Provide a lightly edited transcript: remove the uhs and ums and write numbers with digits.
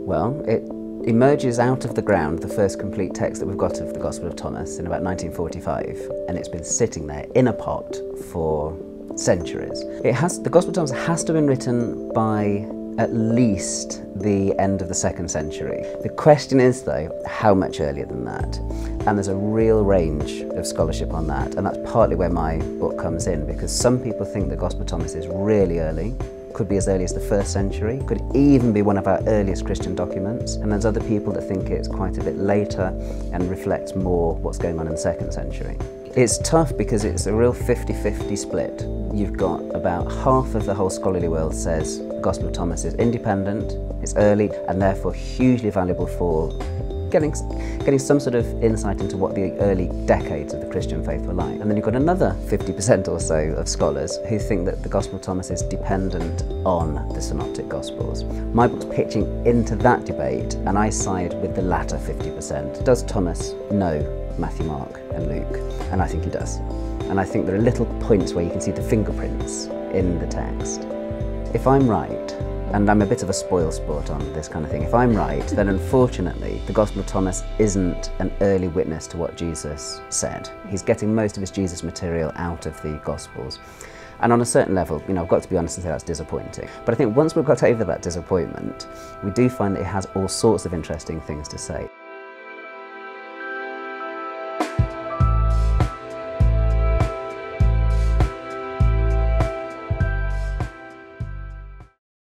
Well, it emerges out of the ground, the first complete text that we've got of the Gospel of Thomas, in about 1945, and it's been sitting there in a pot for centuries. The Gospel of Thomas has to have been written by at least the end of the 2nd century. The question is, though, how much earlier than that? And there's a real range of scholarship on that, and that's partly where my book comes in, because some people think the Gospel of Thomas is really early, could be as early as the 1st century, could even be one of our earliest Christian documents, and there's other people that think it's quite a bit later and reflects more what's going on in the 2nd century. It's tough because it's a real 50-50 split. You've got about half of the whole scholarly world says the Gospel of Thomas is independent, it's early, and therefore hugely valuable for getting some sort of insight into what the early decades of the Christian faith were like. And then you've got another 50% or so of scholars who think that the Gospel of Thomas is dependent on the Synoptic Gospels. My book's pitching into that debate, and I side with the latter 50%. Does Thomas know Matthew, Mark and Luke? And I think he does. And I think there are little points where you can see the fingerprints in the text. If I'm right, and I'm a bit of a spoil sport on this kind of thing, if I'm right, then unfortunately the Gospel of Thomas isn't an early witness to what Jesus said. He's getting most of his Jesus material out of the Gospels. And on a certain level, I've got to be honest and say that's disappointing. But I think once we've got over that disappointment, we do find that it has all sorts of interesting things to say.